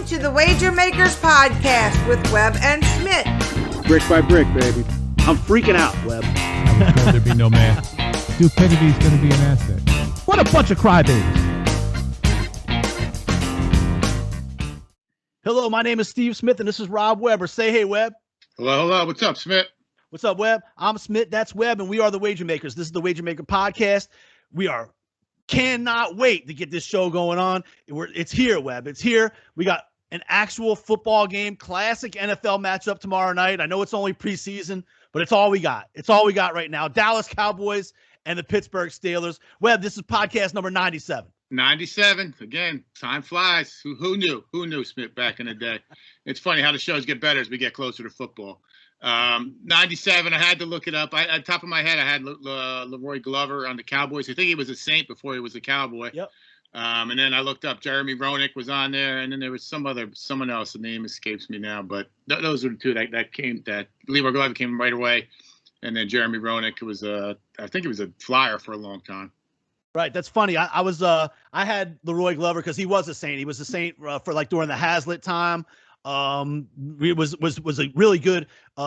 to the Wager Makers Podcast with Web and Smitt. Brick by brick, baby. I'm freaking out, Web. I was told there'd be no man. Stupidity's going to be an asset. What a bunch of crybabies. Hello, my name is Steve Smith, and this is Rob Weber. Say hey, Web. Hello. What's up, Smitt? What's up, Web? I'm Smitt, that's Web, and we are the Wager Makers. This is the Wager Maker Podcast. We cannot wait to get this show going on. It's here, Web. It's here. We got an actual football game, classic NFL matchup tomorrow night. I know it's only preseason, but it's all we got. It's all we got right now. Dallas Cowboys and the Pittsburgh Steelers. Web, this is podcast number 97. 97. Again, time flies. Who knew? Who knew, Smitt, back in the day? It's funny how the shows get better as we get closer to football. 97, I had to look it up. At top of my head, I had Leroy Glover on the Cowboys. I think he was a Saint before he was a Cowboy. Yep. And then I looked up Jeremy Roenick was on there, and then there was someone else. The name escapes me now, but those are the two that Leroy Glover came right away, and then Jeremy Roenick was I think he was a Flyer for a long time. Right, that's funny. I had Leroy Glover because he was a Saint. He was a Saint for like during the Hazlitt time. He was a really good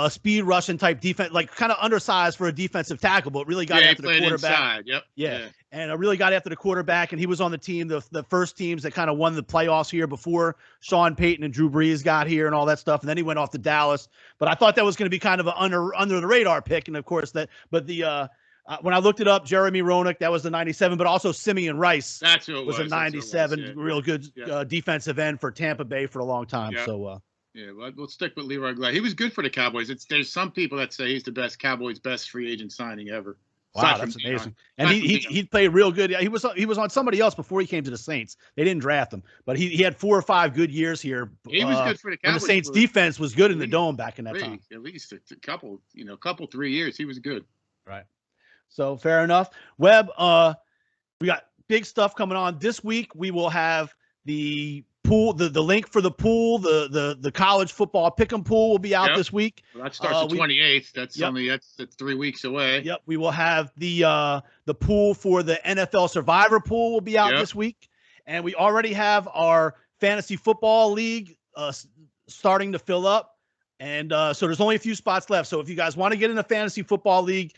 speed rushing type defense, like kind of undersized for a defensive tackle, but really got after the quarterback. Inside. Yep. Yeah. And I really got after the quarterback, and he was on the team, the first teams that kind of won the playoffs here before Sean Payton and Drew Brees got here and all that stuff. And then he went off to Dallas. But I thought that was going to be kind of an under the radar pick. And of course when I looked it up, Jeremy Roenick, that was the 97, but also Simeon Rice. That's who it was. A 97, yeah. real good defensive end for Tampa Bay for a long time. Yeah. So, well, we'll stick with Leroy Glover. He was good for the Cowboys. There's some people that say he's the best Cowboys' best free agent signing ever. Wow, that's amazing. And he played real good. He was on somebody else before he came to the Saints. They didn't draft him, but he had 4 or 5 good years here. He was good for the Cowboys. And the Saints defense was good in the dome back in that time. At least a couple, 3 years. He was good. Right. So fair enough. Webb, we got big stuff coming on this week. We will have the pool, the link for the pool, the college football pick'em pool will be out this week. Well, that starts the 28th. That's that's 3 weeks away. Yep. We will have the pool for the NFL Survivor pool will be out this week, and we already have our fantasy football league starting to fill up, and so there's only a few spots left. So if you guys want to get in a fantasy football league,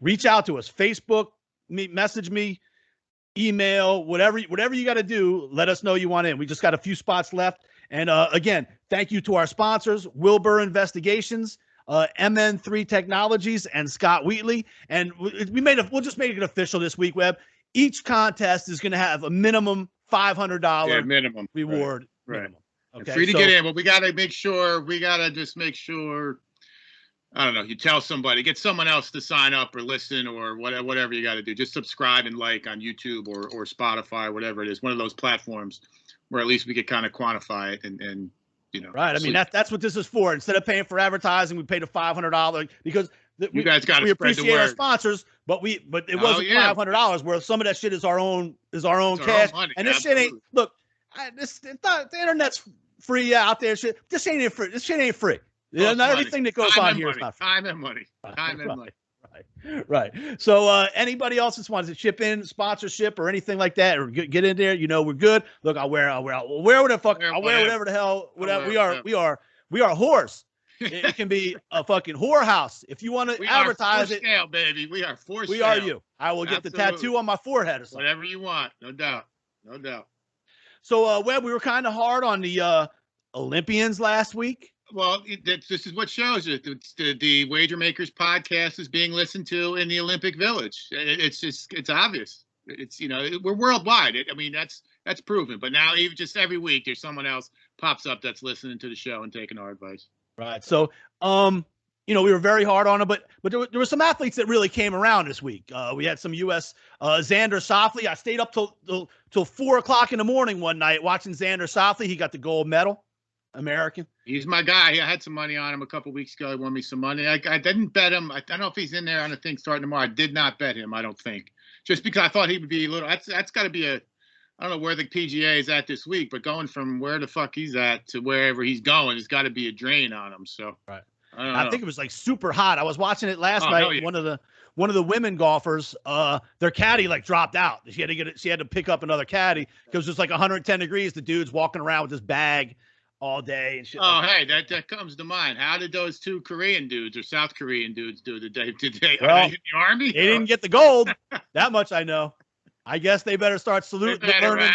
reach out to us, Facebook, message me, email, whatever you got to do. Let us know you want in. We just got a few spots left. And again, thank you to our sponsors, Wilbur Investigations, MN3 Technologies, and Scott Wheatley. And we'll just make it official this week, Webb. Each contest is going to have a minimum $500 minimum reward. Right. Minimum. Okay. Free to get in, but we got to make sure. I don't know. You tell somebody, get someone else to sign up or listen or whatever you got to do. Just subscribe and like on YouTube or Spotify, whatever it is. One of those platforms where at least we could kind of quantify it and Right. I mean, that's what this is for. Instead of paying for advertising, we paid a $500 because you guys got to spread the word. We appreciate our sponsors, but it wasn't $500 where some of that shit is our own cash. Money. And this shit ain't the internet's free out there. Shit, this ain't free. This shit ain't free. Not money. Everything that goes on here is not free. Time and money. Right. So anybody else that wants to chip in sponsorship or anything like that, or get in there, we're good. Look, I'll wear whatever the hell we are whores. It can be a fucking whorehouse if you want to advertise it. Scale, baby. We are for We sale. are you. I will get the tattoo on my forehead or something. Whatever you want, no doubt. So Webb, we were kind of hard on the Olympians last week. Well, this is what shows it. The Wager Makers podcast is being listened to in the Olympic Village. It's obvious. We're worldwide. That's proven. But now even just every week there's someone else pops up that's listening to the show and taking our advice. Right. So, we were very hard on it, but there were some athletes that really came around this week. We had some U.S. Xander Schauffele. I stayed up till 4:00 in the morning one night watching Xander Schauffele. He got the gold medal. American. He's my guy. I had some money on him a couple weeks ago. He won me some money. I didn't bet him. I don't know if he's in there on the thing starting tomorrow. I did not bet him. I don't think, just because I thought he would be a little. That's got to be I don't know where the PGA is at this week, but going from where the fuck he's at to wherever he's going, it's got to be a drain on him. So right. I think it was like super hot. I was watching it last night. Yeah. One of the women golfers, their caddy like dropped out. She had to pick up another caddy because it was like 110 degrees. The dude's walking around with this bag all day and shit. Oh, hey, that comes to mind. How did those two Korean dudes or South Korean dudes do today? Well, Are they in the Army? They didn't get the gold. That much I know. I guess they better start saluting,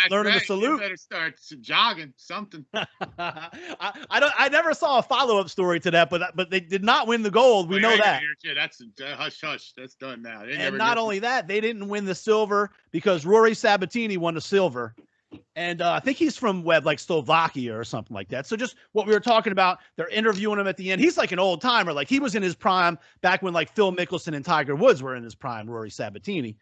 learning to salute. They better start jogging something. I never saw a follow-up story to that, but they did not win the gold. We know that. That's hush hush. That's done now. And not only that, they didn't win the silver because Rory Sabatini won the silver. And I think he's from Web, like Slovakia or something like that. So just what we were talking about, they're interviewing him at the end. He's like an old timer. Like he was in his prime back when like Phil Mickelson and Tiger Woods were in his prime, Rory Sabatini.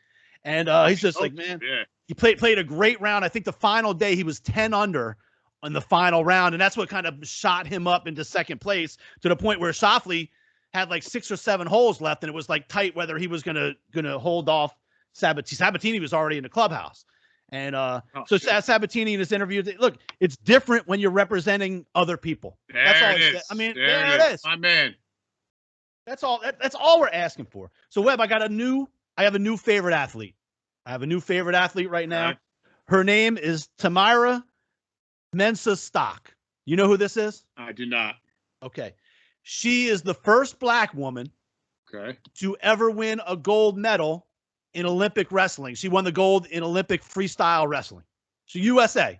And he's just like, man, he played a great round. I think the final day he was 10 under on the final round. And that's what kind of shot him up into second place to the point where Schauffele had like 6 or 7 holes left. And it was like tight whether he was going to hold off Sabatini. Sabatini was already in the clubhouse. And Sabatini in his interview, look, it's different when you're representing other people. That's all it is. I mean, there it is. My man. That's all. That's all we're asking for. So, Webb, I have a new favorite athlete. I have a new favorite athlete right now. Her name is Tamira Mensah-Stock. You know who this is? I do not. Okay. She is the first black woman to ever win a gold medal in Olympic wrestling. She won the gold in Olympic freestyle wrestling. So USA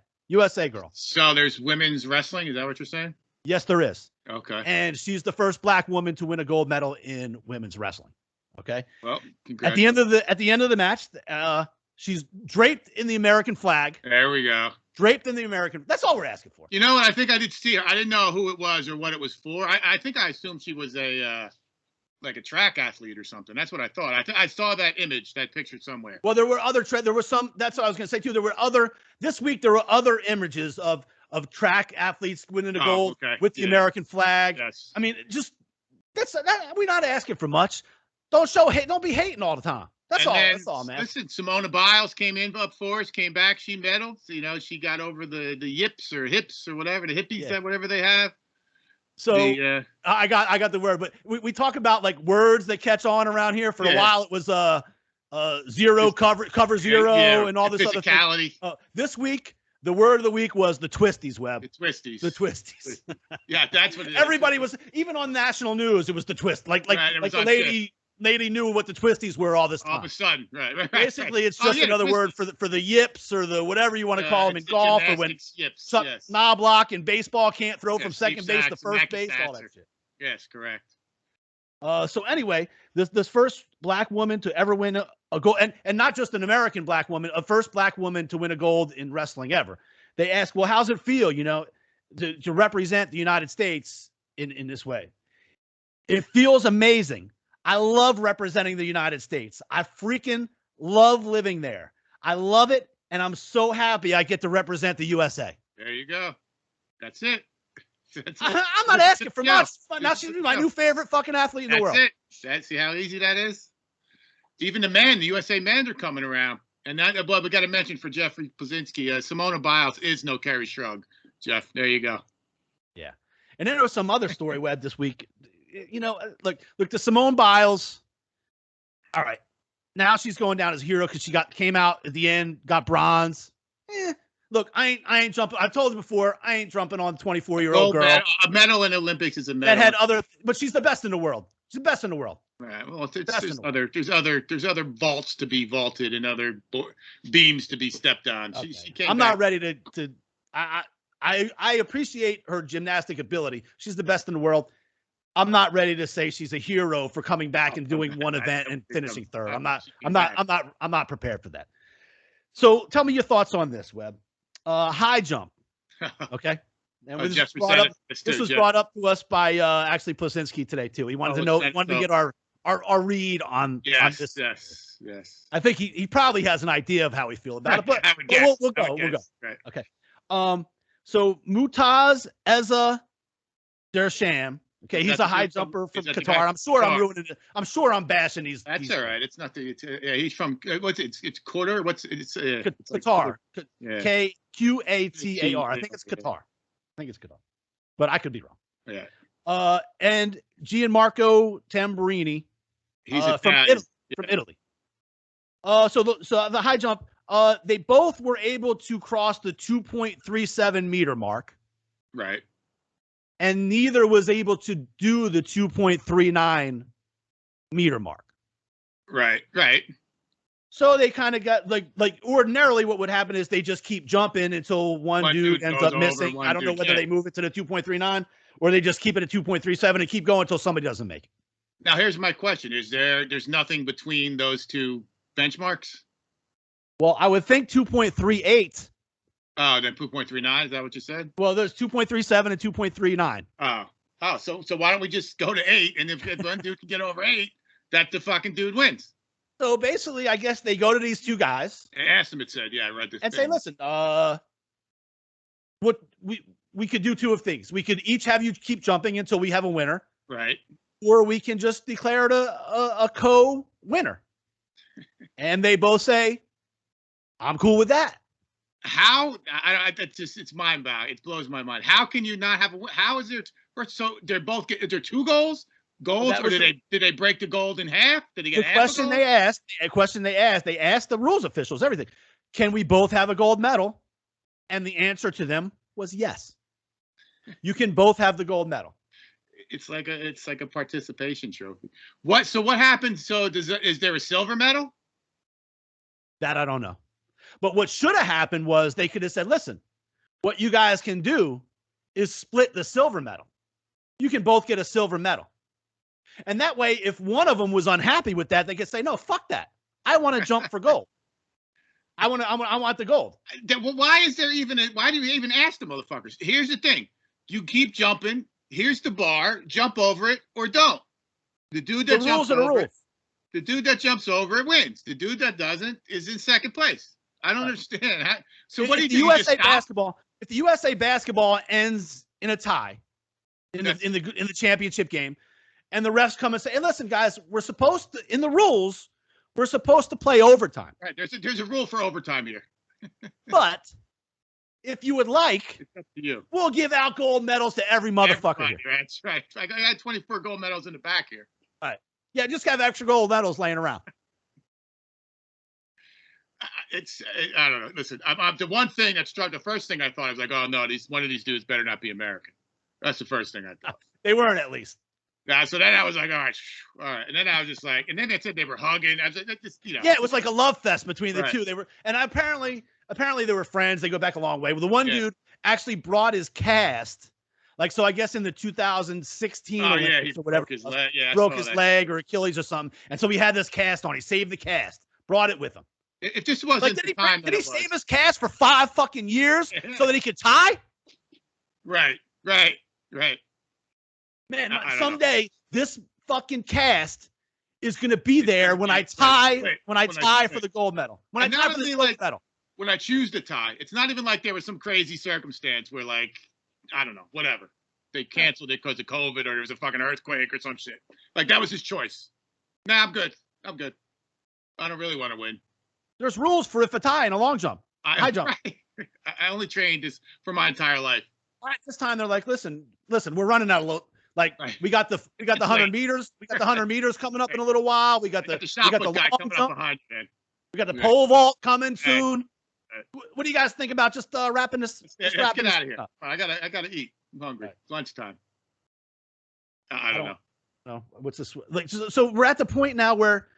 girl. So there's women's wrestling. Is that what you're saying? Yes, there is. Okay. And she's the first black woman to win a gold medal in women's wrestling. Okay. Well, at the end of the match, she's draped in the American flag. There we go. Draped in the American. That's all we're asking for. You know what? I think I did see her. I didn't know who it was or what it was for. I think I assumed she was a track athlete or something. That's what I thought. I saw that image, that picture somewhere. Well, there were other there were some. That's what I was going to say too. This week there were other images of track athletes winning the gold with the American flag. Yes. I mean, just we're not asking for much. Don't be hating all the time. That's all, man. Listen, Simona Biles came in up for us, came back, she medaled. You know, she got over the yips or hips or whatever, the hippies, whatever they have. So I got the word, but we talk about like words that catch on around here. For a while, it was zero cover zero and all this other thing. This week, the word of the week was the twisties, Webb. The twisties. The twisties. Yeah, that's what it is. Everybody was, even on national news, it was the twist. Like the lady knew what the twisties were all this time. All of a sudden, right. Basically, it's just another word for the yips or the whatever you want to call them in golf, or when Knobloch in baseball can't throw from second base to first base, all that shit. Yes, correct. So anyway, this first black woman to ever win a gold, and not just an American black woman, a first black woman to win a gold in wrestling ever. They asked, well, how's it feel, to represent the United States in this way? It feels amazing. I love representing the United States. I freaking love living there. I love it, and I'm so happy I get to represent the USA. There you go. That's it. I'm not asking for much. Now she's my new favorite fucking athlete in the world. That's it. See how easy that is? Even the USA men are coming around. And we got to mention for Jeffrey Plazinski, Simona Biles is no Kerry Shrug. Jeff, there you go. Yeah. And then there was some other story, Webb, this week. Look, the Simone Biles. All right. Now she's going down as a hero because she came out at the end, got bronze. Look, I ain't jumping. I've told you before, I ain't jumping on 24-year-old girl. A medal in Olympics is a medal. That had but she's the best in the world. She's the best in the world. Right. Well, there's other vaults to be vaulted and other beams to be stepped on. Okay. I'm not ready to. I appreciate her gymnastic ability. She's the best in the world. I'm not ready to say she's a hero for coming back and doing one event and finishing third. I'm not prepared for that. So tell me your thoughts on this, Webb. High jump. Okay. And this was brought up to us by actually Plazinski today too. He wanted to get our read on this. Yes. I think he probably has an idea of how we feel about it, but we'll go. Right. Okay. So Mutaz Eza Dersham. Okay, he's a high jumper from Qatar. I'm ruining it. I'm sure I'm bashing these. That's all right. It's not he's from it's Qatar. Qatar. Qatar. I think it's Qatar. But I could be wrong. Yeah. And Gianmarco Tamburini. He's from Italy. So the high jump. They both were able to cross the 2.37 meter mark. Right. and neither was able to do the 2.39 meter mark. Right. So they kind of got like ordinarily what would happen is they just keep jumping until one dude ends up missing. I don't know whether they move it to the 2.39 or they just keep it at 2.37 and keep going until somebody doesn't make it. Now, here's my question. There's nothing between those two benchmarks? Well, I would think 2.38. Oh, then 2.39, is that what you said? Well, there's 2.37 and 2.39. Oh, so why don't we just go to 8, and if one dude can get over 8, that the fucking dude wins. So basically, I guess they go to these two guys. I asked him, it said, yeah, I read this. And say, listen, what we could do two of things. We could each have you keep jumping until we have a winner. Right. Or we can just declare it a co-winner. And they both say, I'm cool with that. How? It's mind-boggling. It blows my mind. How can you not have how is there? So they're both is there 2 goals? Or did they break the gold in half? Did they get a question they asked? They asked the rules officials, everything. Can we both have a gold medal? And the answer to them was yes. You can both have the gold medal. It's like a participation trophy. So what happens? So is there a silver medal? That I don't know. But what should have happened was they could have said, listen, what you guys can do is split the silver medal. You can both get a silver medal. And that way, if one of them was unhappy with that, they could say, no, fuck that. I want to jump for gold. I want the gold. Why do you even ask the motherfuckers? Here's the thing. You keep jumping. Here's the bar. Jump over it or don't. The dude that jumps over it, the dude that jumps over it wins. The dude that doesn't is in second place. I don't understand. So what do you do? If the USA basketball ends in a tie in the championship game, and the refs come and say, "Hey, listen, guys, in the rules, we're supposed to play overtime." Right. There's a rule for overtime here. But if you would like, it's up to you. We'll give out gold medals to every motherfucker here. That's right. I got 24 gold medals in the back here. All right. Yeah, just have extra gold medals laying around. I don't know. Listen, the first thing I thought, I was like, oh no, one of these dudes better not be American. That's the first thing I thought. They weren't, at least. Yeah, so then I was like, all right. And then I was just like, and then they said they were hugging. I was like, Yeah, it was like a love fest between the two. They were, and apparently they were friends. They go back a long way. Well, the one dude actually brought his cast. Like, so I guess in the 2016 Olympics or whatever, broke his leg or Achilles or something. And so he had this cast on. He saved the cast, brought it with him. It just wasn't like, did he save his cast for 5 fucking years so that he could tie? Right. Man, someday this fucking cast is going to be there when I tie for the gold medal. When I tie for the gold medal. When I choose to tie, it's not even like there was some crazy circumstance where, like, I don't know, whatever. They canceled it because of COVID or there was a fucking earthquake or some shit. Like, that was his choice. Nah, I'm good. I don't really want to win. There's rules for a tie and a long jump. High jump. Right. I only trained this for my entire life. Right, this time they're like, listen, we're running out of we got the 100 meters. We got the 100 meters coming up in a little while. We got the shot put guy coming up behind you, man. We got the pole vault coming soon. What do you guys think about just wrapping this? Let's get out of here. I gotta eat. I'm hungry. Right. It's lunchtime. I don't know. No, what's this? Like, so we're at the point now where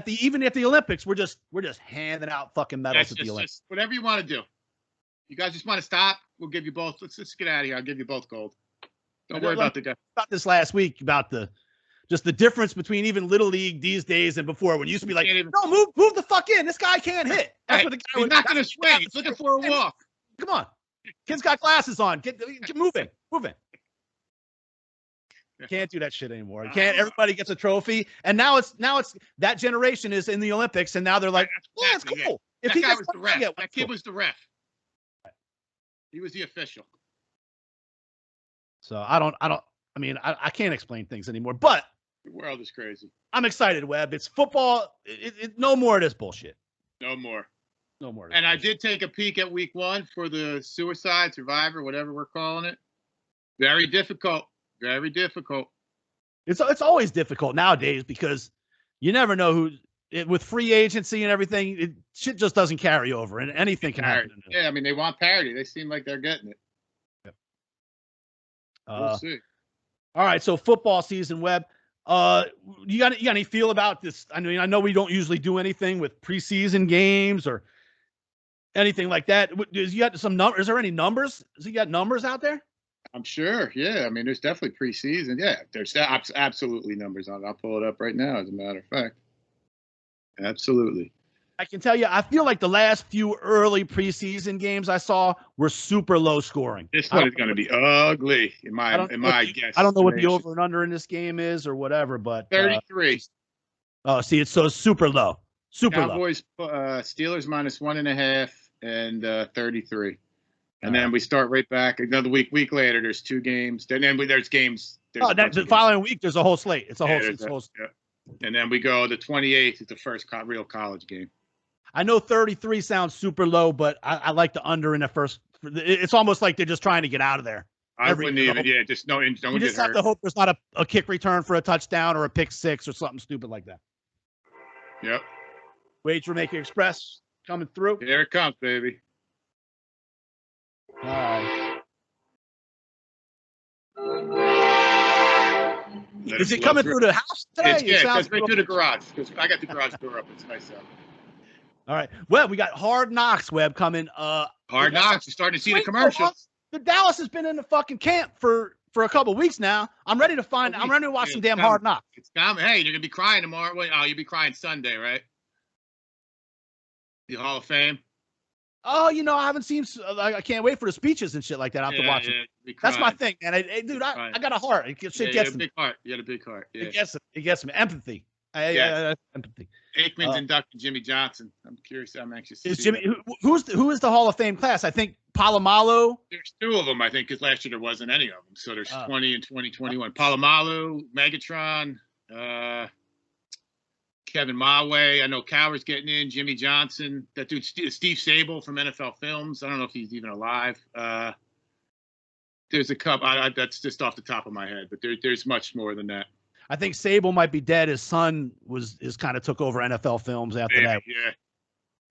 even at the Olympics, we're just handing out fucking medals at the Olympics. Just whatever you want to do. You guys just want to stop? We'll give you both. Let's get out of here. I'll give you both gold. Don't worry about the guy. About this last week about the difference between even Little League these days and before, when you used to be like, no, move the fuck in. This guy can't hit. That's what the guy He's not going to swing. He's looking for a walk. Come on. Kid's got glasses on. Get moving. Can't do that shit anymore. Can't. Everybody gets a trophy, and now it's that generation is in the Olympics, and now they're like, yeah, it's cool. That guy was the ref. That kid was the ref. He was the official. So I can't explain things anymore, but the world is crazy. I'm excited, Webb. It's football. No more of this bullshit. No more. And bullshit. I did take a peek at week 1 for the suicide survivor, whatever we're calling it. Very difficult. Very difficult. It's always difficult nowadays because you never know with free agency and everything, shit just doesn't carry over, and anything can happen. Yeah, I mean, they want parity. They seem like they're getting it. Yep. We'll see. All right, so football season, Webb. You got any feel about this? I mean, I know we don't usually do anything with preseason games or anything like that. You got some numbers? Is there any numbers? Has he got numbers out there? I'm sure. Yeah. I mean, there's definitely preseason. Yeah. There's absolutely numbers on it. I'll pull it up right now, as a matter of fact. Absolutely. I can tell you, I feel like the last few early preseason games I saw were super low scoring. This one is going to be ugly, in my guess. I don't know what the over and under in this game is or whatever, but 33. See, it's so super low. Cowboys, Steelers -1.5 and 33. And then we start right back another week later. There's 2 games. Then there's games. The following week there's a whole slate. It's a whole. Yeah. And then we go the 28th is the first real college game. I know 33 sounds super low, but I like the under in the first. It's almost like they're just trying to get out of there. I wouldn't even. Yeah, just don't you get just hurt. have to hope there's not a kick return for a touchdown or a pick six or something stupid like that. Yep. Wager Maker Express coming through. Here it comes, baby. All right. Is it coming through the house today? It goes right through the garage because I got the garage door up. It's nice out. All right. Well, we got Hard Knocks, Webb, coming. Hard Knocks. You're starting to see the commercials. The Dallas has been in the fucking camp for a couple of weeks now. I'm ready to watch some damn Hard Knocks. It's coming. Hey, you're gonna be crying tomorrow. You'll be crying Sunday, right? The Hall of Fame. Oh, I haven't seen. I can't wait for the speeches and shit like that. I have to watch it. That's my thing, man. Dude, I got a heart. Shit gets me. Big heart. You got a big heart. Yeah. It gets me. Empathy. Empathy. Aikman's inducting Jimmy Johnson. I'm curious. I'm anxious. To see Jimmy? Who is the Hall of Fame class? I think Palomalu. There's 2 of them. I think because last year there wasn't any of them. So there's 20 and 2021. Palomalu, Megatron, Kevin Mawe. I know Cowher's getting in. Jimmy Johnson. That dude Steve Sable from NFL Films. I don't know if he's even alive. There's a couple. That's just off the top of my head, but there's much more than that. I think Sable might be dead. His son is kind of took over NFL Films after that. Yeah.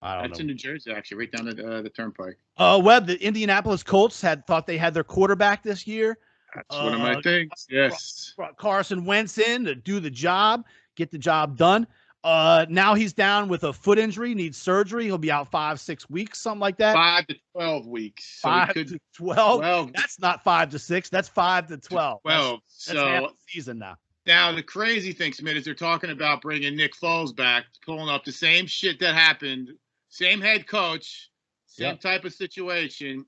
That's in New Jersey, actually, right down the turnpike. Webb, the Indianapolis Colts thought they had their quarterback this year. That's one of my things. Yes. Brought Carson Wentz in to do the job, get the job done. Now he's down with a foot injury, needs surgery. He'll be out 5-6 weeks, something like that. 5 to 12 weeks. So 5 to 12. That's not 5 to 6. That's 5 to 12. 12. That's half the season now. Now, the crazy thing, Smitt, is they're talking about bringing Nick Foles back, pulling up the same shit that happened, same head coach, same type of situation.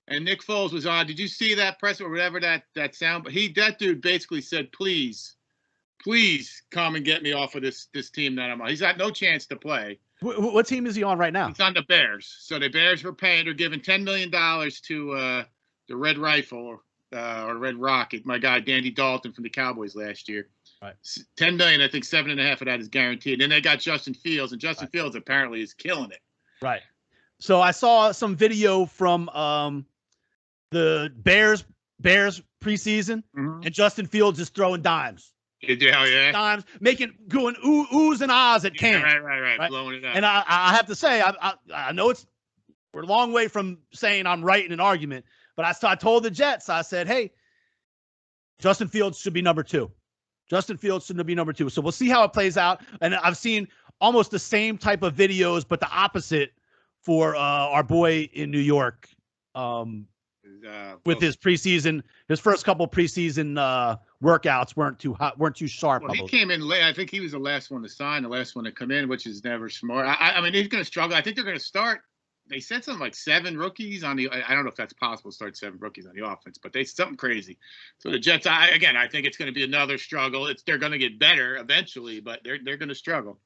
And Nick Foles was on. Did you see that press or whatever that sound? But that dude basically said, please come and get me off of this team that I'm on. He's got no chance to play. What team is he on right now? He's on the Bears. So the Bears were paying. They're giving $10 million to the Red Rifle or Red Rocket, my guy Dandy Dalton from the Cowboys last year. Right. $10 million, I think 7.5 of that is guaranteed. And then they got Justin Fields, and Justin Fields apparently is killing it. Right. So I saw some video from the Bears preseason, and Justin Fields is throwing dimes. Yeah. Dimes, going oohs and ahs at camp. Right. Blowing it up. And I have to say, I know we're a long way from saying I'm right in an argument, but I told the Jets, I said, hey, Justin Fields should be number 2. Justin Fields should be number 2. So we'll see how it plays out. And I've seen almost the same type of videos, but the opposite for our boy in New York with his first couple preseason workouts weren't too sharp. Well, he came in late. I think he was the last one to sign, the last one to come in, which is never smart. I mean, he's going to struggle. I think they're going to start. They said something like 7 rookies on the. I don't know if that's possible to start 7 rookies on the offense, but something crazy. So the Jets, I think it's going to be another struggle. They're going to get better eventually, but they're going to struggle.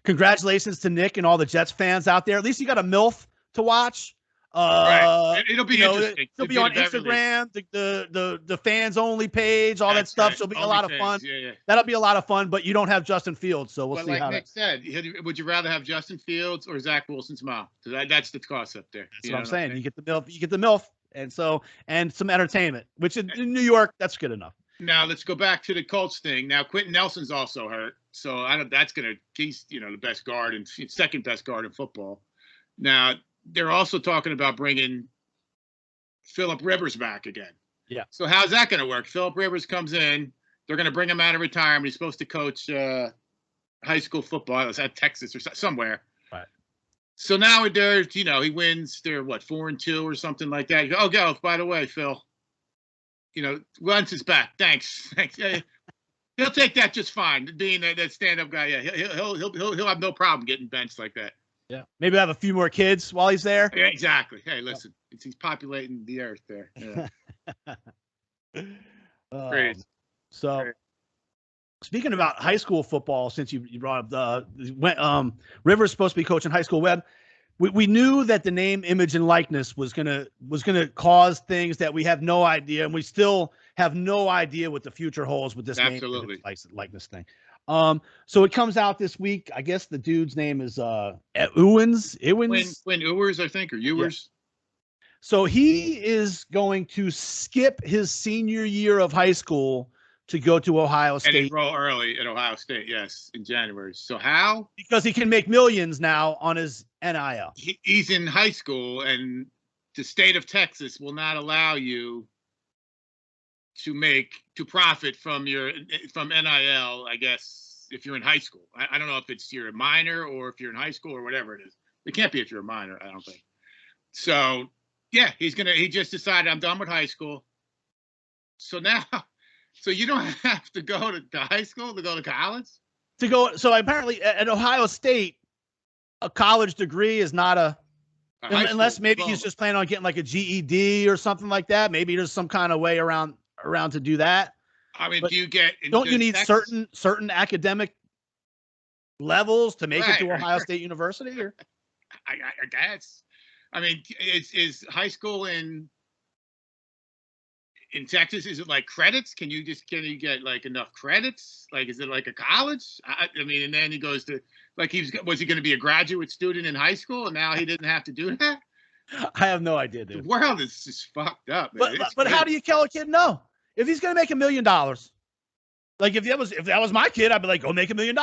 Congratulations to Nick and all the Jets fans out there. At least you got a MILF to watch. Right. It'll be interesting. She'll be on Instagram, the fans only page, all that stuff. She'll be a lot of fun. Yeah. That'll be a lot of fun, but you don't have Justin Fields, so we'll see like how Nick said, would you rather have Justin Fields or Zach Wilson's mom? That's the cost up there. That's what I'm saying. You get the MILF, and some entertainment, which in New York, that's good enough. Now let's go back to the Colts thing. Now Quentin Nelson's also hurt, so he's the best guard and second best guard in football. Now they're also talking about bringing Phillip Rivers back again. Yeah. So how's that going to work? Philip Rivers comes in. They're going to bring him out of retirement. He's supposed to coach high school football. It was at Texas or somewhere. Right. So now there's, he wins. They're 4-2 or something like that. You go, oh, by the way, Phil, Wentz is back. Thanks. He'll take that just fine. Being that stand-up guy, yeah, he'll have no problem getting benched like that. Yeah. Maybe have a few more kids while he's there. Yeah, exactly. Hey, listen, he's populating the earth there. Yeah. Great. So, Great. Speaking about high school football, since you brought up Rivers supposed to be coaching high school web, we knew that the name, image, and likeness was gonna cause things that we have no idea, and we still have no idea what the future holds with this name, image, likeness thing. So it comes out this week. I guess the dude's name is Ewins. Quinn Ewers, I think, or Ewers. Yeah. So he is going to skip his senior year of high school to go to Ohio State. And enroll early at Ohio State, yes, in January. So how? Because he can make millions now on his NIL. He's in high school, and the state of Texas will not allow you to profit from NIL, I guess, if you're in high school. I don't know if you're a minor or if you're in high school or whatever it is. It can't be if you're a minor, I don't think. So yeah, he just decided, I'm done with high school. So now, you don't have to go to high school to go to college? So apparently at Ohio State, a college degree is not unless maybe he's just planning on getting like a GED or something like that. Maybe there's some kind of way around to do that. I mean, but don't you need certain academic levels to make it to Ohio State University? Or I guess. I mean, is high school in Texas, is it like credits? Can you get like enough credits? Like, is it like a college? I mean, and then he goes to, like, was he going to be a graduate student in high school, and now he didn't have to do that? I have no idea, dude. The world is just fucked up, man. But how do you tell a kid no? If he's going to make $1 million, like if that was my kid, I'd be like, go make $1 million.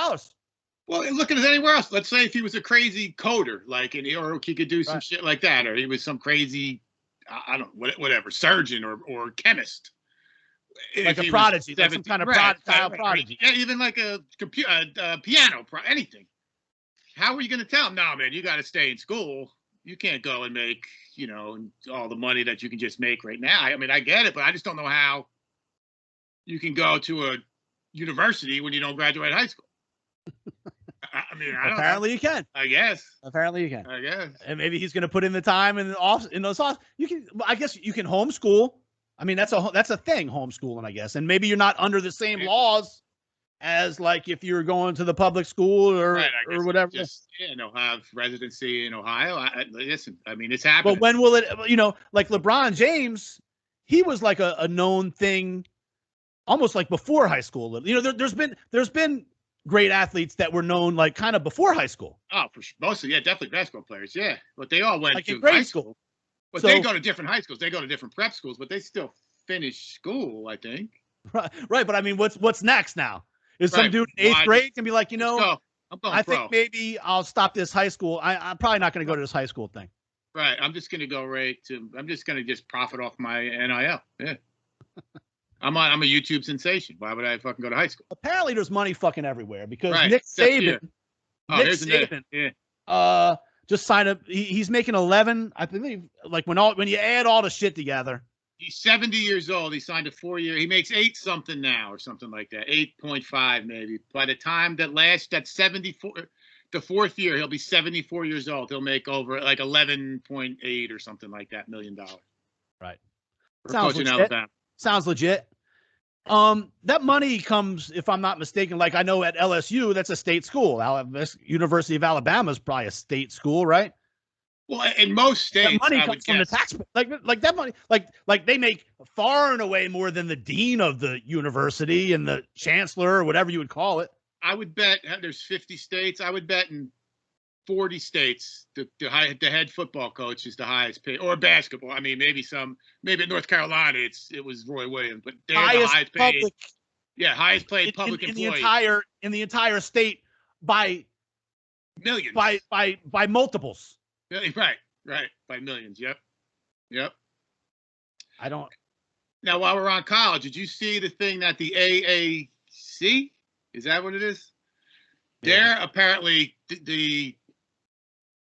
Well, look at it anywhere else. Let's say if he was a crazy coder, or he could do some shit like that, or he was some crazy, I don't know, whatever, surgeon or chemist. Like a prodigy, like some kind of prodigy. Yeah, even like a piano, anything. How are you going to tell him, no, man, you got to stay in school. You can't go and make, all the money that you can just make right now. I mean, I get it, but I just don't know how you can go to a university when you don't graduate high school. I mean, apparently you can. I guess. Apparently you can. I guess. And maybe he's going to put in the time in those off. You can. I guess you can homeschool. I mean, that's a thing, homeschooling, I guess. And maybe you're not under the same laws as like if you're going to the public school or whatever. Just have residency in Ohio. Listen, I mean, it's happening. But when will it? Like LeBron James, he was like a known thing, almost like before high school. There's been great athletes that were known like kind of before high school. Oh, for sure. Mostly, definitely basketball players. Yeah, but they all went like to in grade high school. But they go to different high schools. They go to different prep schools, but they still finish school, I think. Right. But I mean, what's next now? Is some dude in 8th grade can be like, I think maybe I'll stop this high school. I'm probably not going to go to this high school thing. Right. I'm just going to go I'm just going to just profit off my NIL. Yeah. I'm a YouTube sensation. Why would I fucking go to high school? Apparently there's money fucking everywhere because Nick Saban, just signed up. He's making 11. I believe like when you add all the shit together. He's 70 years old. He signed a 4-year. He makes 8 something now or something like that. 8.5 maybe. By the time that's 74, the 4th year, he'll be 74 years old. He'll make over like 11.8 or something like that $1 million. Right. Sounds legit. That money comes, if I'm not mistaken, like I know at LSU, that's a state school. University of Alabama is probably a state school, right? Well, in most states, that money comes from the tax, like that money, like they make far and away more than the dean of the university and the chancellor or whatever you would call it. I would bet there's 50 states. I would bet in 40 states the head football coach is the highest paid, or basketball. I mean, maybe in North Carolina it was Roy Williams, but they're the highest paid. Highest paid public employee in the entire state by millions, by multiples. Right, by millions. Yep. I don't. Now, while we're on college, did you see the thing that the AAC, is that what it is? Yeah. They're apparently the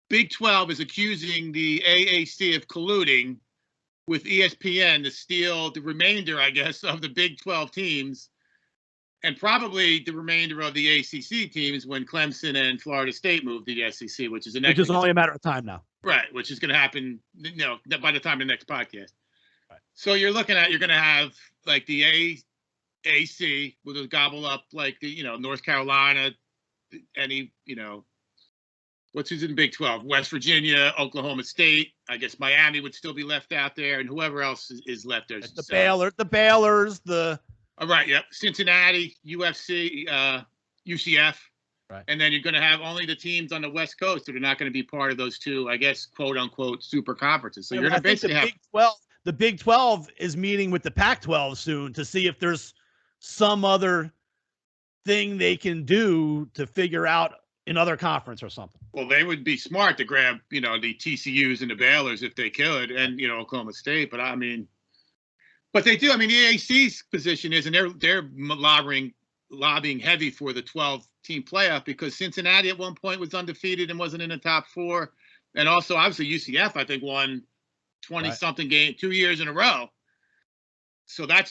Big 12 is accusing the AAC of colluding with ESPN to steal the remainder, I guess, of the Big 12 teams and probably the remainder of the ACC teams when Clemson and Florida State move to the SEC, which is only a matter of time now. Right, which is going to happen, by the time of the next podcast. Right. So you're going to have like the AAC will gobble up like the, North Carolina, any, who's in the Big 12? West Virginia, Oklahoma State. I guess Miami would still be left out there, and whoever else is left there. The Baylors, All right, yep. Cincinnati, UFC, UCF. Right. And then you're going to have only the teams on the West Coast that are not going to be part of those two, I guess, quote unquote, super conferences. So you're going to basically have the Big 12 is meeting with the Pac-12 soon to see if there's some other thing they can do to figure out another conference or something. Well, they would be smart to grab, the TCUs and the Baylors if they could, and Oklahoma State. But but they do. I mean, the AAC's position is, and they're lobbying heavy for the 12-team playoff because Cincinnati at one point was undefeated and wasn't in the top four, and also obviously UCF I think won 20-something game 2 years in a row. So I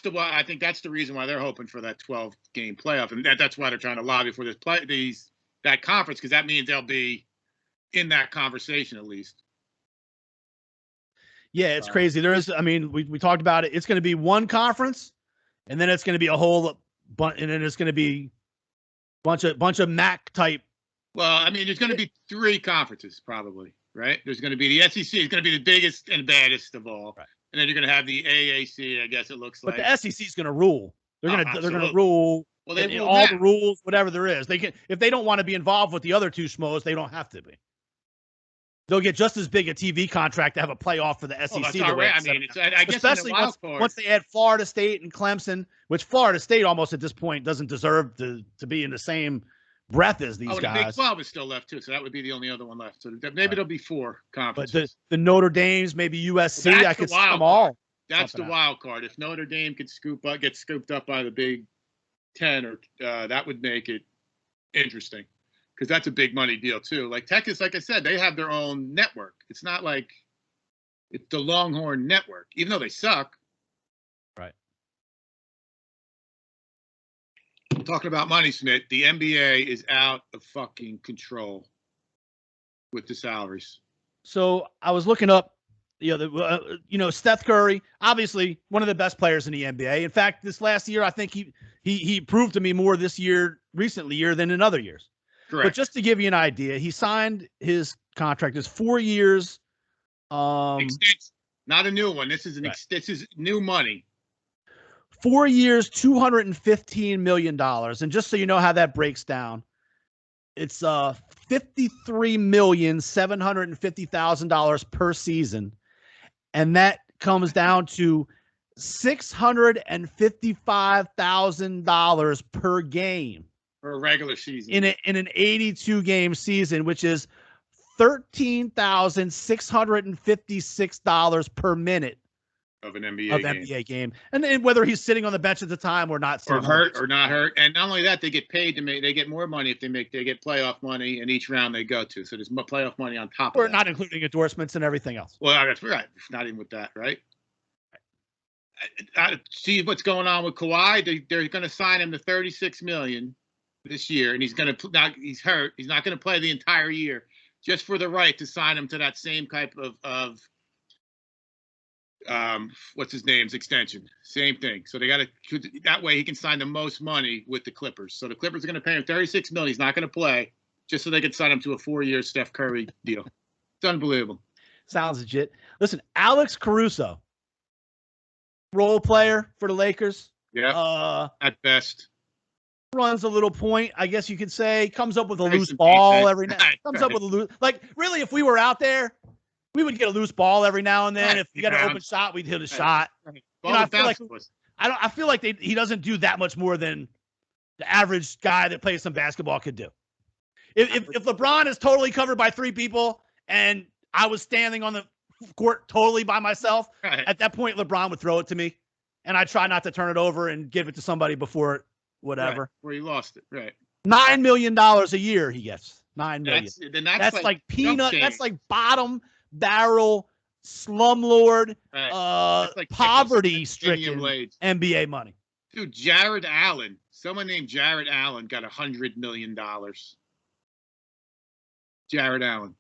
think that's the reason why they're hoping for that 12-game playoff, and that's why they're trying to lobby for that conference, because that means they'll be in that conversation at least. Yeah, it's crazy. There is, we talked about it. It's going to be one conference, and then it's going to be a whole bunch, and then it's going to be bunch of MAC type. Well, there's going to be three conferences probably, right? There's going to be the SEC. It's going to be the biggest and baddest of all, right. And then you're going to have the AAC. I guess it looks like. But the SEC is going to rule. They're going to rule. Well, they all the rules, whatever there is. They can, if they don't want to be involved with the other two schmoes, they don't have to be. They'll get just as big a TV contract to have a playoff for the SEC. That's all right. I guess especially once they add Florida State and Clemson, which Florida State almost at this point doesn't deserve to be in the same breath as these guys. The Big 12 is still left too, so that would be the only other one left. So maybe there'll be four conferences. But the Notre Dames, maybe USC, I could see them all. That's the wild card. If Notre Dame could get scooped up by the Big 10, or that would make it interesting. Because that's a big money deal too. Like Texas, like I said, they have their own network. It's not like it's the Longhorn Network, even though they suck. Right. Talking about money, Smitt, the NBA is out of fucking control with the salaries. So I was looking up, Steph Curry, obviously one of the best players in the NBA. In fact, this last year, I think he proved to me more this year, recently year, than in other years. Correct. But just to give you an idea, he signed his contract as 4 years. Extension, not a new one. This is this is new money. 4 years, $215 million. And just so you know how that breaks down, it's $53,750,000 per season. And that comes down to $655,000 per game. For a regular season. In an 82-game season, which is $13,656 per minute of an NBA game. And then whether he's sitting on the bench at the time or not, or hurt or not hurt. And not only that, they get paid they get more money if they get playoff money in each round they go to. So there's playoff money on top of that. Or not including endorsements and everything else. Well, that's right. Not even with that, right? See what's going on with Kawhi. They're going to sign him to $36 million this year, and he's hurt. He's not going to play the entire year, just for the right to sign him to that same type of what's his name's extension. Same thing. So they got to, that way he can sign the most money with the Clippers. So the Clippers are going to pay him $36 million. He's not going to play, just so they can sign him to a 4-year Steph Curry deal. It's unbelievable. Sounds legit. Listen, Alex Caruso, role player for the Lakers. Yeah. At best. Runs a little point, I guess you could say. Comes up with a loose ball every now. Comes up with a loose. Like really, if we were out there, we would get a loose ball every now and then. Right. If you got an open shot, we'd hit a shot. Right. I feel like he doesn't do that much more than the average guy that plays some basketball could do. If LeBron is totally covered by three people and I was standing on the court totally by myself, right, at that point LeBron would throw it to me. and I try not to turn it over and give it to somebody before it, whatever. Right, where you lost it, right? $9 million a year he gets. $9 million. That's like peanut. That's like bottom barrel slumlord, like poverty-stricken NBA money. Dude, Jared Allen. Someone named Jared Allen got $100 million. Jared Allen,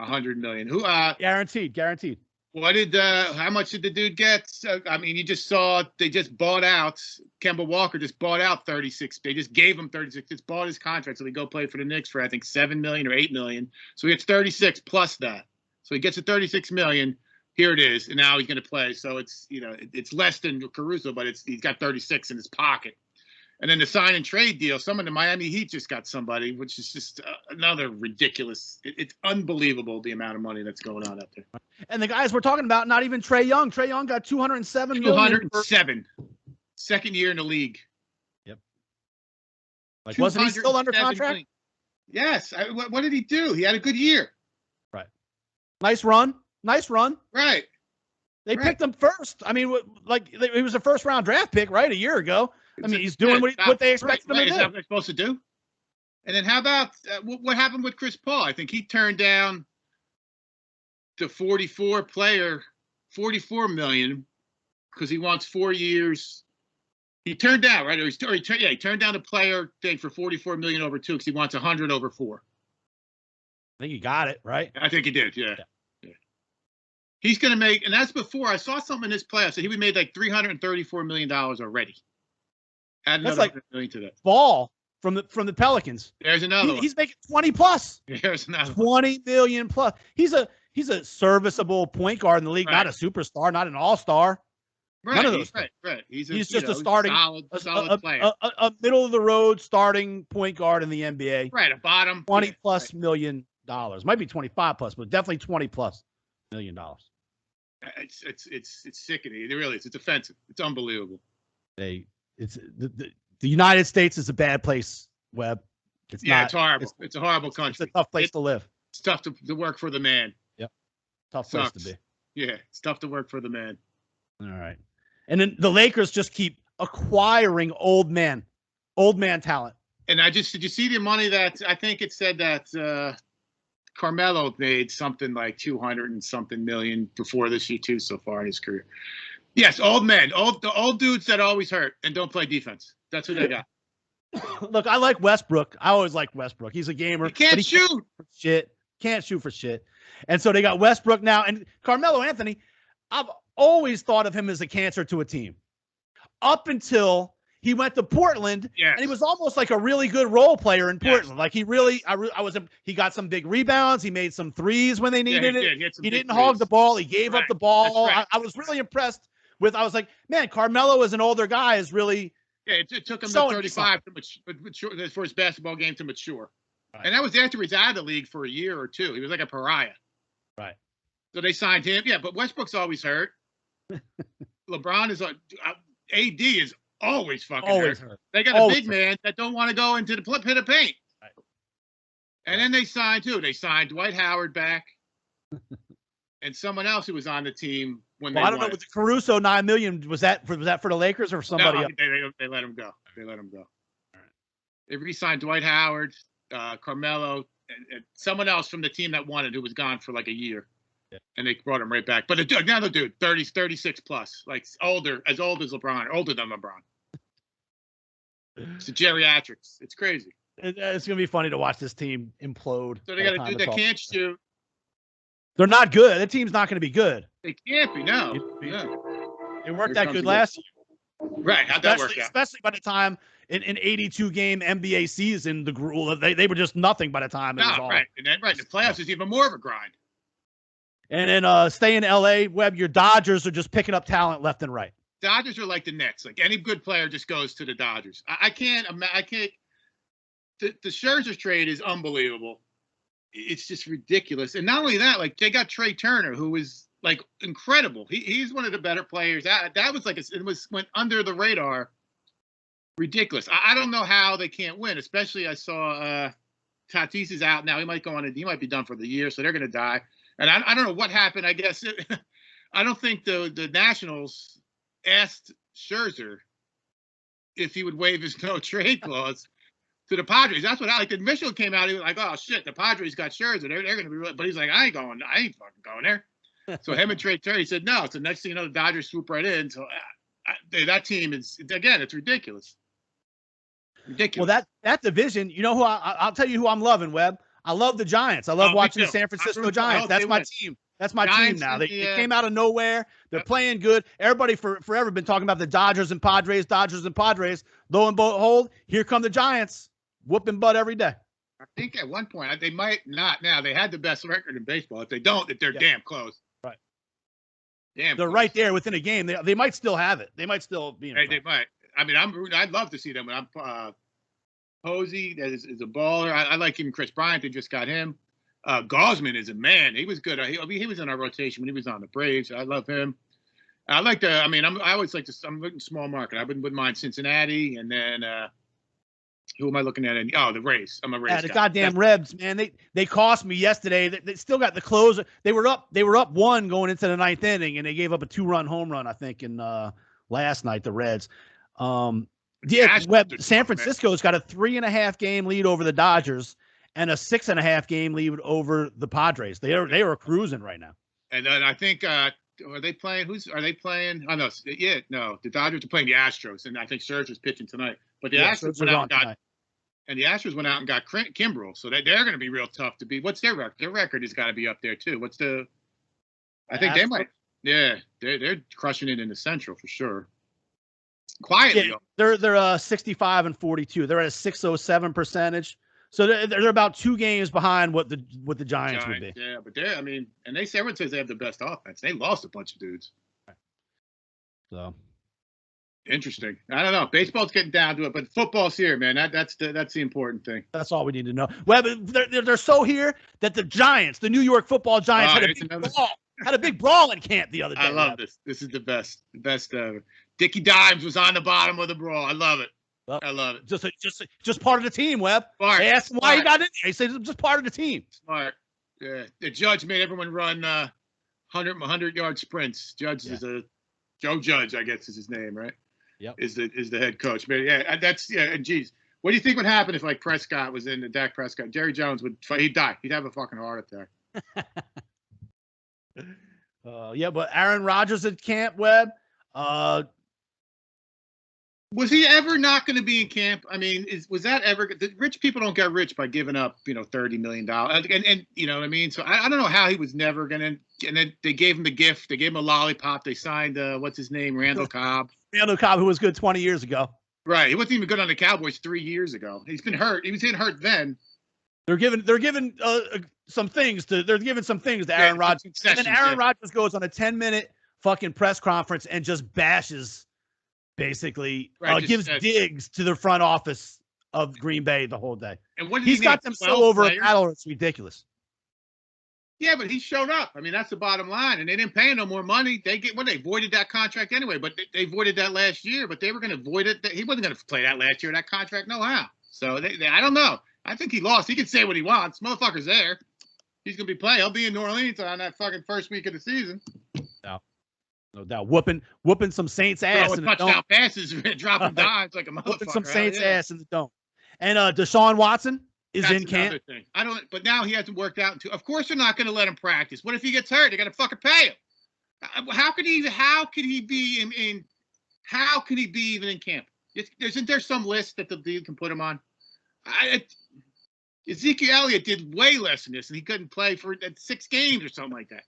$100 million. Who? Guaranteed. What did? How much did the dude get? I mean, you just saw they just bought out Kemba Walker. Just bought out 36. They just gave him 36. Just bought his contract, so he go play for the Knicks for I think $7 million or $8 million. So he gets 36 plus that. So he gets a 36 million. Here it is, and now he's going to play. So it's it's less than Caruso, but he's got 36 in his pocket. And then the sign and trade deal, some of the Miami Heat just got somebody, which is just another ridiculous. It's unbelievable the amount of money that's going on out there. And the guys we're talking about, not even Trae Young. Trae Young got $207 million. 207. Second year in the league. Yep. Like, wasn't he still under contract? Million. Yes. What did he do? He had a good year. Right. Nice run. Right. They picked him first. I mean, he was a first-round draft pick, right, a year ago. I mean, he's doing what they expected him to do. Is that what they're supposed to do? And then how about what happened with Chris Paul? I think he turned down the 44 million because he wants 4 years. He turned down, right? He turned down the player thing for 44 million over 2 because he wants 100 over 4. I think he got it, right? I think he did, yeah. He's going to make, and that's before I saw something in this playoff. So he made like $334 million already. Add another $100 million to that. Ball from the Pelicans. There's another one. He's making 20 plus. There's another 20 million plus. He's a serviceable point guard in the league, not a superstar, not an all-star. Right, none of those. Right. He's just a starting, solid player. A middle of the road starting point guard in the NBA. Right, a bottom 20 plus million dollars. Might be 25 plus, but definitely 20 plus $1 million. It's sickening. It really is. It's offensive. It's unbelievable. The United States is a bad place, Webb. It's horrible. It's a horrible country. It's a tough place to live. It's tough to work for the man. Yep. Tough place to be. Yeah, it's tough to work for the man. All right. And then the Lakers just keep acquiring old man talent. And did you see the money that I think it said that Carmelo made something like 200 and something million before this year too so far in his career. Yes, old men, the old dudes that always hurt and don't play defense. That's who they got. Look, I like Westbrook. I always like Westbrook. He's a gamer. He can't shoot. Can't shoot for shit. And so they got Westbrook now. And Carmelo Anthony, I've always thought of him as a cancer to a team. Up until he went to Portland, and he was almost like a really good role player in Portland. Yes. Like he got some big rebounds. He made some threes when they needed it. He didn't hog the ball. He gave up the ball. Right. I was really impressed with. I was like, man, Carmelo as an older guy is really. Yeah, it took him to 35 to mature for his basketball game to mature, and that was after he was out of the league for a year or two. He was like a pariah. Right. So they signed him. Yeah, but Westbrook's always hurt. LeBron is AD is always fucking hurt. They got a big man that don't want to go into the pit of paint. Right. And then they signed who? They signed Dwight Howard back and someone else who was on the team when they I don't know. With the Caruso $9 million, was that for the Lakers or for somebody else? They let him go. All right. They re-signed Dwight Howard, Carmelo, and someone else from the team that won it who was gone for like a year. Yeah. And they brought him right back. But another dude, 36 plus, like as old as LeBron, older than LeBron. It's the geriatrics. It's crazy. It's going to be funny to watch this team implode. So they got a dude that can't shoot. They're not good. That team's not going to be good. They can't be, no. It worked that good last year. Right. How'd that work out? Especially by the time in 82-game NBA season, they were just nothing by the time. Right. And then, the playoffs is even more of a grind. And then stay in LA, Webb, your Dodgers are just picking up talent left and right. Dodgers are like the Nets. Like any good player just goes to the Dodgers. I can't. The Scherzer trade is unbelievable. It's just ridiculous. And not only that, like they got Trey Turner, who is like incredible. He's one of the better players. That was like went under the radar. Ridiculous. I don't know how they can't win. Especially I saw Tatis is out now. He might be done for the year, so they're going to die. And I don't know what happened. I guess I don't think the Nationals asked Scherzer if he would waive his no trade clause to the Padres. That's what the Mitchell came out. He was like, "Oh shit, the Padres got Scherzer. They're going to be real." But he's like, "I ain't fucking going there." So him and Trey Terry said no. So next thing you know, the Dodgers swoop right in. So that team is, again, it's ridiculous. Ridiculous. Well, that division, you know who I'll tell you who I'm loving, Webb. I love the Giants. I love watching the San Francisco Giants. That's my team. That's my team now. They came out of nowhere. They're playing good. Everybody forever been talking about the Dodgers and Padres. Lo and behold, here come the Giants, whooping butt every day. I think at one point they might not. Now they had the best record in baseball. If they don't, they're damn close. Right. Damn. They're close. right there within a game. They might still have it. They might still be. They might. I mean, I'd love to see them. I'm Posey is a baller. I like even Chris Bryant. They just got him. Gosman is a man. He was good. He was in our rotation when he was on the Braves. I love him. I like the. I mean, I always like to. I'm looking small market. I wouldn't mind Cincinnati, and then who am I looking at? The Rays. I'm a Rays. Yeah, the guy. goddamn Rebs, man. They cost me yesterday. They still got the closer. They were up 1 going into the 9th inning, and they gave up a 2-run home run, I think, in last night. The Reds. San Francisco's got a 3.5 game lead over the Dodgers and a 6.5 game lead over the Padres. They are cruising right now. And then I think are they playing? Are they playing? Oh no, the Dodgers are playing the Astros, and I think Scherzer's pitching tonight. But the Astros went out and got Kimbrel, so they're going to be real tough to beat. What's their record? Their record has got to be up there too. I think they might. Yeah, they're crushing it in the Central for sure. Quietly, they're 65 and 42. They're at a 607 percentage. So they're about 2 games behind what the Giants would be. Yeah, but and everyone says they have the best offense. They lost a bunch of dudes. So interesting. I don't know. Baseball's getting down to it, but football's here, man. That's the important thing. That's all we need to know. Well, they're so here that the Giants, the New York Football Giants, had a big brawl in camp the other day. I love this. This is the best. The best ever. Dickie Dimes was on the bottom of the brawl. I love it. Well, I love it. Just part of the team, Webb. Smart. They asked him why he got in there. He said it's just part of the team. Smart. Yeah. The judge made everyone run 100-yard sprints. Joe Judge, I guess is his name, right? Yep. Is the head coach. But and geez. What do you think would happen if Prescott was in the Dak Prescott? Jerry Jones he'd die. He'd have a fucking heart attack. But Aaron Rodgers at camp, Webb. Was he ever not going to be in camp? I mean, was that ever? The rich people don't get rich by giving up, $30 million, and you know what I mean. So I don't know how he was never going to. And then they gave him the gift. They gave him a lollipop. They signed what's his name, Randall Cobb. Randall Cobb, who was good 20 years ago. Right, he wasn't even good on the Cowboys 3 years ago. He's been hurt. He was getting hurt then. They're giving some things to Aaron Rodgers. And then Aaron Rodgers goes on a 10-minute fucking press conference and just bashes. Basically, gives digs to the front office of Green Bay the whole day. And he's got them so over a battle, it's ridiculous. Yeah, but he showed up. I mean, that's the bottom line. And they didn't pay him no more money. They voided that contract anyway, but they voided that last year. But they were going to void it. He wasn't going to play that last year, that contract, no how. So I don't know. I think he lost. He can say what he wants. Motherfucker's there. He's going to be playing. He'll be in New Orleans on that fucking first week of the season. No doubt, whooping some Saints ass in the dome. Touchdown passes, dropping dimes like a motherfucker. Whooping some Saints ass in the dome. And Deshaun Watson is in camp. Thing. But now he hasn't worked out. Of course, they're not going to let him practice. What if he gets hurt? They got to fucking pay him. How could he be even in camp? Isn't there some list that the league can put him on? Ezekiel Elliott did way less than this, and he couldn't play for 6 games or something like that.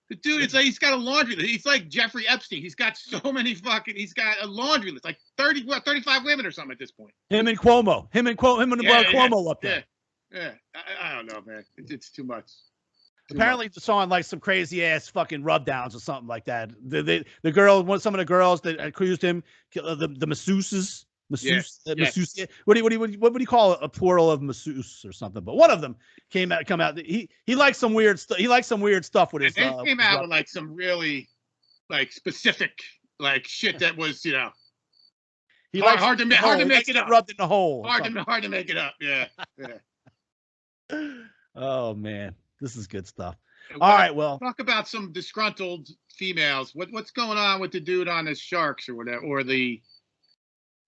The dude, it's like he's got a laundry list. He's like Jeffrey Epstein. He's got so many he's got a laundry list, like 35 women or something at this point. Him and Cuomo up there. Yeah. I don't know, man. It's too much. Apparently, Deshaun likes some crazy ass fucking rub downs or something like that. The girl, some of the girls that accused him, the masseuses. Masseuse. What do you call a plural of masseuse or something? But one of them come out. He likes some weird stuff. He likes some weird stuff with his. They came out with like some really specific shit that was hard to make it up. Rubbed in the hole. Hard to make it up. Yeah. Oh man, this is good stuff. All right, well, talk about some disgruntled females. What's going on with the dude on the Sharks or whatever, or the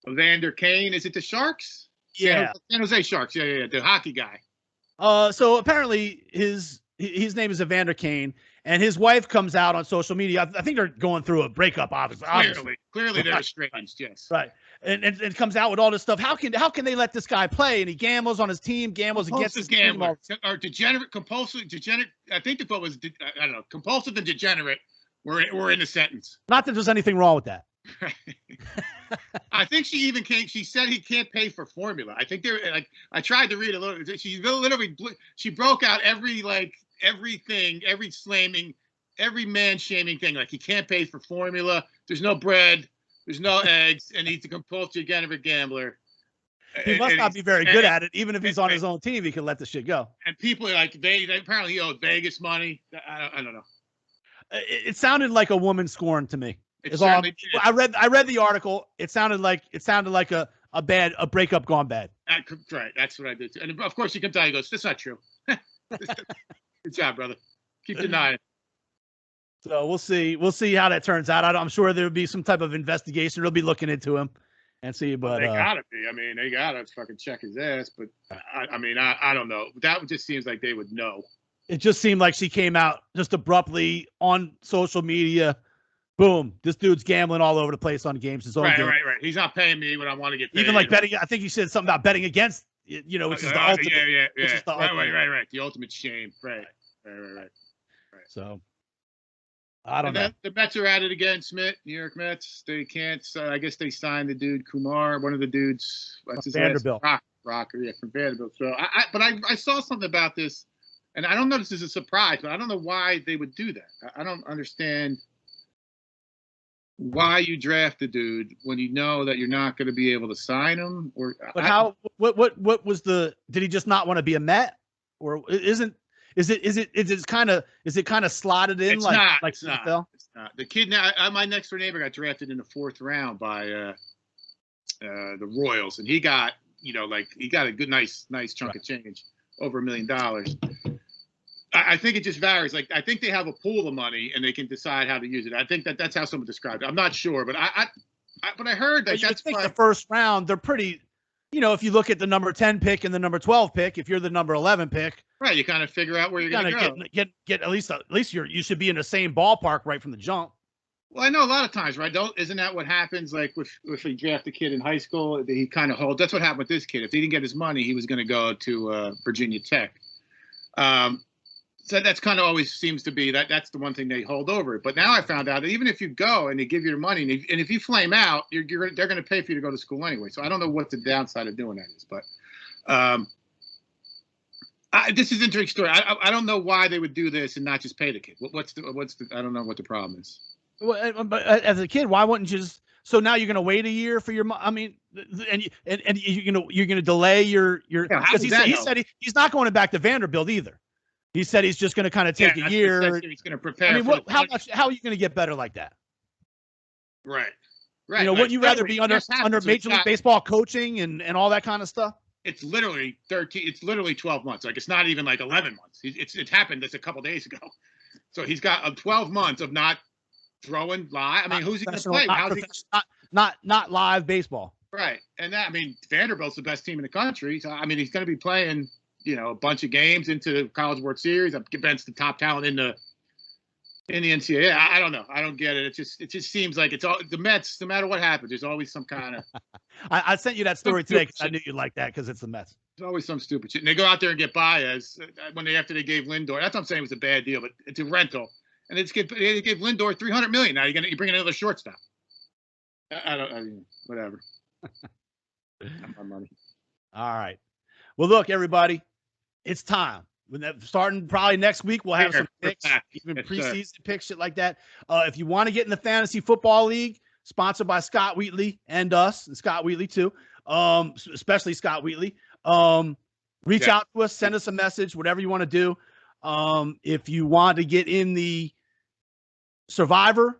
Evander Kane? Is it the Sharks? yeah. San Jose Sharks. Yeah, the hockey guy. So apparently his name is Evander Kane, and his wife comes out on social media. I think they're going through a breakup, obviously. Clearly they're estranged. Yes. Right. And comes out with all this stuff. How can they let this guy play? And he gambles on his team, gambles against his gambler, or degenerate, compulsive, degenerate. I think the quote was, I don't know, compulsive and degenerate. We're in the sentence. Not that there's anything wrong with that. I think she even came. She said he can't pay for formula. I think they're like. I tried to read a little. She literally she broke out everything, every slamming, every man shaming thing. Like he can't pay for formula. There's no bread. There's no eggs, and he's a compulsive gambler. He must not be very good at it. Even if he's on his own team, he can let the shit go. And people are like, they apparently he owed Vegas money. I don't know. It sounded like a woman scorned to me. I read the article. It sounded like a breakup gone bad. Right, that's what I did too. And of course he comes out. He goes, "That's not true." Good job, brother. Keep denying. So we'll see how that turns out. I'm sure there'll be some type of investigation. They'll be looking into him and see. But they gotta be. I mean, they gotta fucking check his ass. But I don't know. That just seems like they would know. It just seemed like she came out just abruptly on social media. Boom! This dude's gambling all over the place on games. His own game. Right. He's not paying me what I want to get paid. Even like betting. I think you said something about betting against. Which is the ultimate. Yeah. Which is the ultimate. Right. The ultimate shame. Right. So I don't know. The Mets are at it again. Smitt, New York Mets. They can't. I guess they signed the dude Kumar, one of the dudes. What's his Vanderbilt. Rocker, yeah, from Vanderbilt. So I saw something about this, and I don't know if this is a surprise, but I don't know why they would do that. I don't understand why you draft the dude when you know that you're not going to be able to sign him. What was the? Did he just not want to be a Met, or is it kind of slotted in? It's not. The kid now, my next door neighbor got drafted in the 4th round by the Royals, and he got a good nice chunk of change, over $1 million. I think it just varies. Like I think they have a pool of money and they can decide how to use it. I think that's how someone described it. I'm not sure, but I heard that that's the first round. They're pretty. If you look at the number 10 pick and the number 12 pick, if you're the number 11 pick, right, you kind of figure out where you're going to go. Get at least you should be in the same ballpark right from the jump. Well, I know a lot of times, right? Isn't that what happens? Like if you draft a kid in high school, he kind of holds. That's what happened with this kid. If he didn't get his money, he was going to go to Virginia Tech. So that's kind of always seems to be that's the one thing they hold over. But now I found out that even if you go and they give you your money, and if you flame out, they're going to pay for you to go to school anyway. So I don't know what the downside of doing that is. But this is an interesting story. I don't know why they would do this and not just pay the kid. What's the I don't know what the problem is. Well, but as a kid, why wouldn't you just? So now you're going to wait a year for your. I mean, and you're going to delay your. Because he said he's not going back to Vanderbilt either. He said he's just going to kind of take a year. He's going to prepare. I mean, how are you going to get better like that? Right. Wouldn't you rather be under Major League Baseball coaching and all that kind of stuff? It's literally 13. It's literally 12 months. Like it's not even like 11 months. It happened just a couple days ago. So he's got 12 months of not throwing live. I mean, who's he going to play? Not live baseball. Right. And Vanderbilt's the best team in the country. So I mean, he's going to be playing. A bunch of games into the College World Series against the top talent in the NCAA. I don't know. I don't get it. It just seems like it's all the Mets. No matter what happens, there's always some kind of. I sent you that story today because I knew you'd like that because it's the Mets. There's always some stupid shit. And they go out there and get Baez after they gave Lindor. That's what I'm saying it was a bad deal, but it's a rental. And they gave Lindor $300 million. Now you bring another shortstop. Whatever. Not my money. All right. Well, look, everybody. It's time. Starting probably next week, we'll have some picks, even preseason picks, shit like that. If you want to get in the Fantasy Football League, sponsored by Scott Wheatley and us, and Scott Wheatley too, especially Scott Wheatley, reach out to us, send us a message, whatever you want to do. If you want to get in the suicide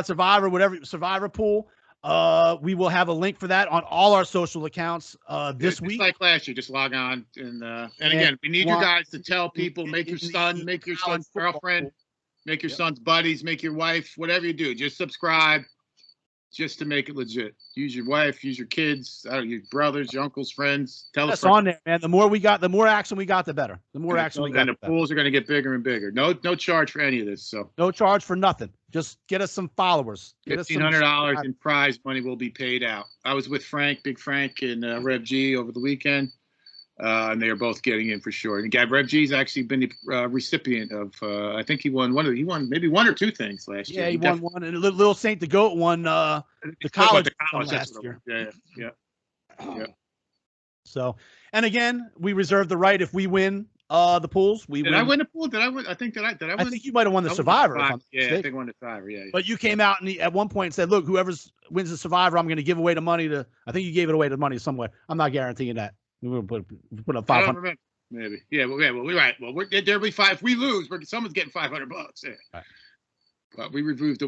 survivor, whatever survivor pool, We will have a link for that on all our social accounts this week. Like last year, just log on and again, we need you guys to tell people, make your son's girlfriend, make your son's buddies, make your wife, whatever you do, just subscribe, just to make it legit. Use your wife, use your kids, your brothers, your uncles, friends. Tell us on there, man. The more action we got, the better. The more action we got. And the pools are going to get bigger and bigger. No charge for any of this. So no charge for nothing. Just get us some followers. $1,500 in prize money will be paid out. I was with Big Frank, and Rev G over the weekend, and they are both getting in for sure. And Rev G's actually been the recipient of. I think he won maybe one or two things last year. Yeah, he won one, and Little Saint the Goat won the college last year. Yeah. So, and again, we reserve the right if we win the pools. Did I win the pool? Did I win? I think I win. I think you might have won the Survivor. I think I won the Survivor. Yeah. But you came out and at one point said, "Look, whoever wins the Survivor, I'm going to give away the money to." I think you gave it away to money somewhere. I'm not guaranteeing that. We're going to put up 500. Maybe. Yeah. Well, we're right. Well, there'll be five. If we lose, someone's getting $500. Yeah. Right. But we reserve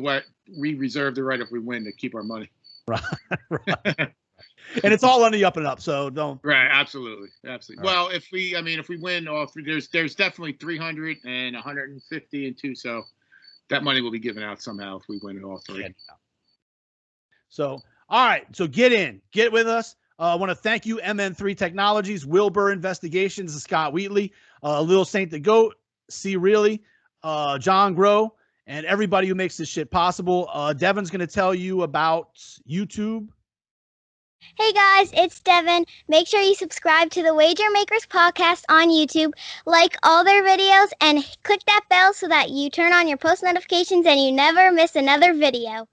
the right if we win to keep our money. Right. And it's all on the up and up, so don't. Right, absolutely. Right. Well, if we win all three, there's definitely 300 and 150 and 2, so that money will be given out somehow if we win in all three. So, all right, so get with us. I want to thank you, MN3 Technologies, Wilbur Investigations, Scott Wheatley, Little Saint the Goat, C. Reilly, John Grow, and everybody who makes this shit possible. Devin's going to tell you about YouTube. Hey guys, it's Devin. Make sure you subscribe to the Wager Makers podcast on YouTube, like all their videos, and click that bell so that you turn on your post notifications and you never miss another video.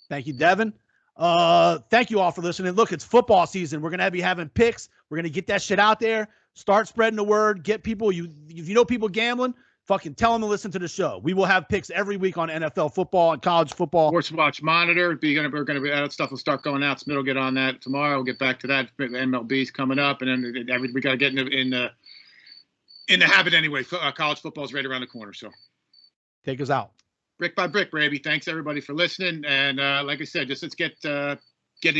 Thank you, Devin. Thank you all for listening. Look, it's football season. We're going to be having picks. We're going to get that shit out there. Start spreading the word. Get people, if you know people gambling, fucking tell them to listen to the show. We will have picks every week on NFL football and college football. Sports Watch Monitor. We're going to be that stuff will start going out. Smith will get on that tomorrow. We'll get back to that. MLB's coming up, and then we got to get in the habit anyway. College football is right around the corner. So take us out. Brick by brick, baby. Thanks everybody for listening. And like I said, let's get in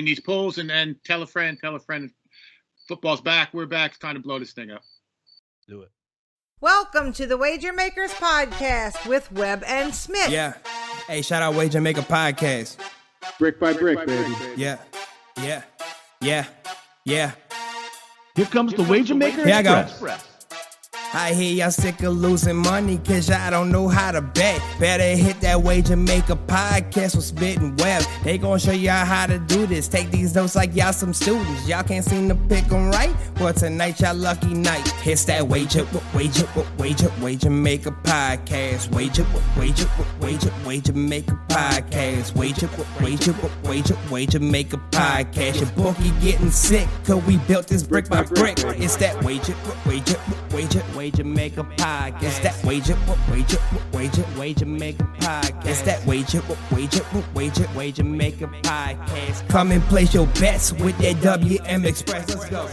these polls and then tell a friend. Football's back. We're back. It's time to blow this thing up. Do it. Welcome to the Wager Makers podcast with Webb and Smitt. Yeah. Hey, shout out Wager Maker podcast. Brick by brick, baby. Yeah. Here comes the Wager Maker Here I go. Express. I hear y'all sick of losing money cause y'all don't know how to bet. Better hit that Wager Maker podcast with Smitt and Web. They gon' show y'all how to do this. Take these notes like y'all some students. Y'all can't seem to pick them right. Well, tonight y'all lucky night. It's that Wager Maker podcast. Wager Maker podcast. Wager Maker podcast. Your bookie getting sick cause we built this brick by brick. It's that Wager Maker podcast. It's that Wager Maker podcast. It's that Wager Maker podcast. Come and place your bets with that WM Express. Let's go.